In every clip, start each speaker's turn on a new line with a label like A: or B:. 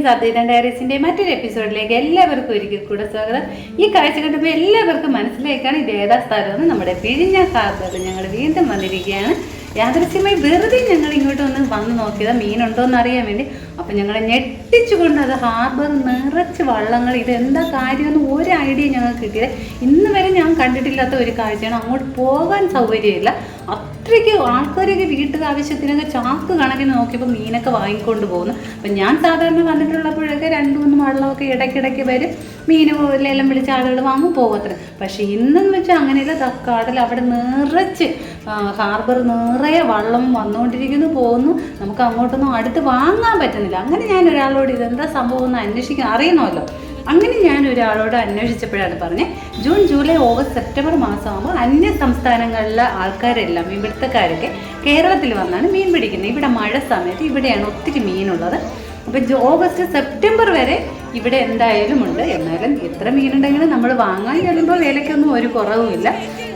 A: Friends, അദ്വൈതം ഡയറീസിന്റെ മറ്റൊരു എപ്പിസോഡിലേക്ക് എല്ലാവർക്കും ഒരിക്കൽ കൂടെ സ്വാഗതം. ഈ കാഴ്ച കണ്ടപ്പോൾ എല്ലാവർക്കും മനസ്സിലാക്കാണ് ഇത് ഏതാ സ്ഥലമെന്ന്. നമ്മുടെ വിഴിഞ്ഞം ഹാർബറിൽ ഞങ്ങൾ വീണ്ടും വന്നിരിക്കുകയാണ്. യാദൃശ്യമായി വെറുതെ ഞങ്ങൾ ഇങ്ങോട്ട് വന്ന് നോക്കിയത് മീനുണ്ടോ എന്ന് അറിയാൻ വേണ്ടി. അപ്പം ഞങ്ങളെ ഞെട്ടിച്ചുകൊണ്ട് അത് ഹാർബർ നിറച്ച് വള്ളങ്ങൾ, ഇതെന്താ കാര്യമെന്ന് ഒരു ഐഡിയ ഞങ്ങൾക്ക് കിട്ടിയത്. ഇന്ന് വരെ ഞാൻ കണ്ടിട്ടില്ലാത്ത ഒരു കാഴ്ചയാണ്. അങ്ങോട്ട് പോകാൻ സൗകര്യമില്ല. അത്രയ്ക്ക് ആൾക്കാരൊക്കെ വീട്ടിൽ ആവശ്യത്തിനൊക്കെ ചാക്ക് കണക്കിന് നോക്കിയപ്പോൾ മീനൊക്കെ വാങ്ങിക്കൊണ്ട് പോകുന്നു. അപ്പം ഞാൻ സാധാരണ വന്നിട്ടുള്ളപ്പോഴൊക്കെ 2-3 വള്ളമൊക്കെ ഇടയ്ക്കിടയ്ക്ക് വരും, മീൻ ലേലം വിളിച്ച ആളുകൾ വാങ്ങും പോകത്തില്ല. പക്ഷേ ഇന്നെന്ന് വെച്ചാൽ അങ്ങനെയല്ല. തക്കാടൽ അവിടെ നിറച്ച് ഹാർബർ നിറയെ വള്ളം വന്നുകൊണ്ടിരിക്കുന്നു, പോകുന്നു. നമുക്ക് അങ്ങോട്ടൊന്നും അടുത്ത് വാങ്ങാൻ പറ്റുന്നില്ല. അങ്ങനെ ഞാൻ ഒരാളോട് ഇതെന്താ സംഭവം എന്ന് അന്വേഷിക്കാൻ അറിയണമല്ലോ. അങ്ങനെ ഞാൻ ഒരാളോട് അന്വേഷിച്ചപ്പോഴാണ് പറഞ്ഞത്, ജൂൺ, ജൂലൈ, ഓഗസ്റ്റ്, സെപ്റ്റംബർ മാസമാകുമ്പോൾ അന്യ സംസ്ഥാനങ്ങളിലെ ആൾക്കാരെല്ലാം, ഇവിടുത്തെക്കാരൊക്കെ കേരളത്തിൽ വന്നാണ് മീൻ പിടിക്കുന്നത്. ഇവിടെ മഴ സമയത്ത് ഇവിടെയാണ് ഒത്തിരി മീനുള്ളത്. അപ്പം ഓഗസ്റ്റ്, സെപ്റ്റംബർ വരെ ഇവിടെ എന്തായാലും ഉണ്ട്. എന്നാലും എത്ര മീനുണ്ടെങ്കിലും നമ്മൾ വാങ്ങാൻ ചെല്ലുമ്പോൾ വിലയ്ക്കൊന്നും ഒരു കുറവുമില്ല.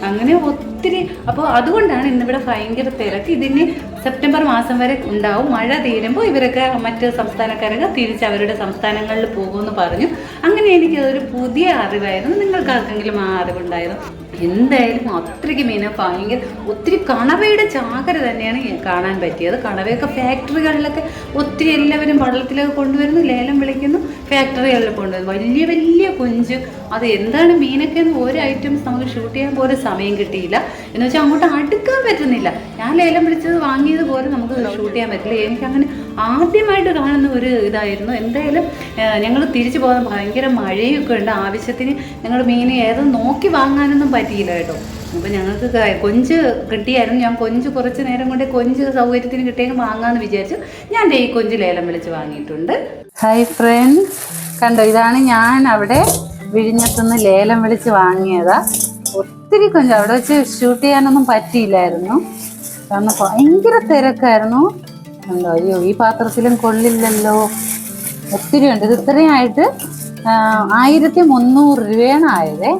A: അങ്ങനെ ഒത്തിരി. അപ്പോൾ അതുകൊണ്ടാണ് ഇന്നിവിടെ ഭയങ്കര തിരക്ക്. ഇതിന് സെപ്റ്റംബർ മാസം വരെ ഉണ്ടാവും. മഴ തീരുമ്പോൾ ഇവരൊക്കെ മറ്റ് സംസ്ഥാനക്കാരൊക്കെ തിരിച്ച് അവരുടെ സംസ്ഥാനങ്ങളിൽ പോകുമെന്ന് പറഞ്ഞു. അങ്ങനെ എനിക്കതൊരു പുതിയ അറിവായിരുന്നു. നിങ്ങൾക്ക് ആർക്കെങ്കിലും ആ അറിവുണ്ടായിരുന്നു? എന്തായാലും അത്രയ്ക്ക് മീന് ഭയങ്കര ഒത്തിരി കണവയുടെ ചാകര തന്നെയാണ് കാണാൻ പറ്റിയത്. കണവയൊക്കെ ഫാക്ടറികളിലൊക്കെ ഒത്തിരി എല്ലാവരും വള്ളത്തിലൊക്കെ കൊണ്ടുവരുന്നു, ലേലം വിളിക്കുന്നു, ഫാക്ടറികളിൽ കൊണ്ടുവരുന്നു. വലിയ വലിയ കൊഞ്ച്. അത് എന്താണ് മീനൊക്കെ എന്ന് ഒരു ഐറ്റംസ് നമുക്ക് ഷൂട്ട് ചെയ്യാൻ പോലും സമയം കിട്ടിയില്ല. എന്ന് വെച്ചാൽ അങ്ങോട്ട് അടുക്കാൻ പറ്റുന്നില്ല. ഞാൻ ലേലം വിളിച്ചത് വാങ്ങിയത് പോലെ നമുക്ക് ഷൂട്ട് ചെയ്യാൻ പറ്റില്ല. എനിക്കങ്ങനെ ആദ്യമായിട്ട് കാണുന്ന ഒരു ഇതായിരുന്നു. എന്തായാലും ഞങ്ങൾ തിരിച്ചു പോകാൻ ഭയങ്കര മഴയൊക്കെ ഉണ്ട്. ആവശ്യത്തിന് ഞങ്ങൾ മീൻ ഏതും നോക്കി വാങ്ങാനൊന്നും പറ്റിയില്ല കേട്ടോ. അപ്പോൾ ഞങ്ങൾക്ക് കൊഞ്ച് കിട്ടിയായിരുന്നു. ഞാൻ കൊഞ്ച് കുറച്ച് നേരം കൊണ്ട് കൊഞ്ച് സൗകര്യത്തിന് കിട്ടിയെങ്കിൽ വാങ്ങാമെന്ന് വിചാരിച്ചു. ഞാൻ ഈ കൊഞ്ച് ലേലം വിളിച്ച് വാങ്ങിയിട്ടുണ്ട്. ഹായ് ഫ്രണ്ട്സ്, കണ്ടോ, ഇതാണ് ഞാൻ അവിടെ വിഴിഞ്ഞത്തുനിന്ന് ലേലം വിളിച്ച് വാങ്ങിയതാ. ഒത്തിരി കൊഞ്ച് അവിടെ വെച്ച് ഷൂട്ട് ചെയ്യാനൊന്നും പറ്റിയില്ലായിരുന്നു, കാരണം ഭയങ്കര തിരക്കായിരുന്നു. ഉണ്ടോ, അയ്യോ ഈ പാത്രത്തിലും കൊള്ളില്ലല്ലോ. ഒത്തിരി ഉണ്ട്. ഇത് ഇത്രയും ആയിട്ട് 1300 രൂപയാണ് ആയതേ.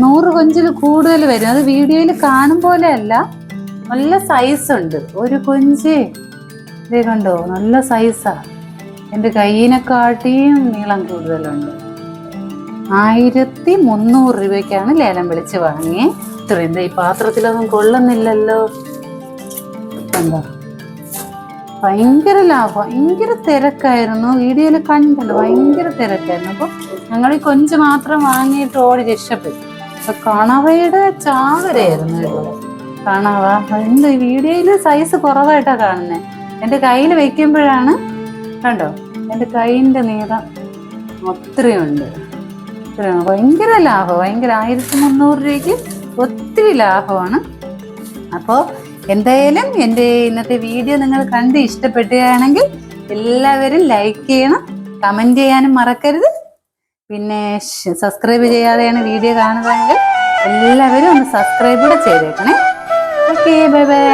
A: 100 കൊഞ്ചിൽ കൂടുതൽ വരും. അത് വീഡിയോയിൽ കാണും പോലെ അല്ല, നല്ല സൈസ് ഉണ്ട്. ഒരു കൊഞ്ച് ഇതേ കണ്ടോ, നല്ല സൈസാ. എൻ്റെ കയ്യിനെക്കാട്ടിയും നീളം കൂടുതലുണ്ട്. 1300 രൂപയ്ക്കാണ് ലേലം വിളിച്ച് വാങ്ങിയേ. ഇത്രയും ഈ പാത്രത്തിലൊന്നും കൊള്ളുന്നില്ലല്ലോ. എന്താ ഭയങ്കര ലാഭം. ഭയങ്കര തിരക്കായിരുന്നു. വീഡിയോയിൽ കണ്ടല്ലോ, ഭയങ്കര തിരക്കായിരുന്നു. അപ്പോൾ ഞങ്ങൾ ഈ കൊഞ്ച് മാത്രം വാങ്ങിയിട്ട് ഓടി രക്ഷപ്പെട്ടു. അപ്പൊ കണവയുടെ ചാകരയായിരുന്നു കേട്ടോ. കണവ എന്ത് വീഡിയോയിൽ സൈസ് കുറവായിട്ടാണ് കാണുന്നത്. എൻ്റെ കയ്യിൽ വെക്കുമ്പോഴാണ് കണ്ടോ, എൻ്റെ കൈയിൻ്റെ നീളം ഒത്തിരിയുണ്ട്. ഭയങ്കര ലാഭം. ഭയങ്കര 1300 രൂപയ്ക്ക് ഒത്തിരി ലാഭമാണ്. അപ്പോൾ എന്തായാലും എൻ്റെ ഇന്നത്തെ വീഡിയോ നിങ്ങൾ കണ്ട് ഇഷ്ടപ്പെടുകയാണെങ്കിൽ എല്ലാവരും ലൈക്ക് ചെയ്യണം, കമൻറ്റ് ചെയ്യാനും മറക്കരുത്. പിന്നെ സബ്സ്ക്രൈബ് ചെയ്യാതെയാണ് വീഡിയോ കാണുന്നതെങ്കിൽ എല്ലാവരും ഒന്ന് സബ്സ്ക്രൈബ് കൂടെ ചെയ്തേക്കണേ. Okay, bye bye.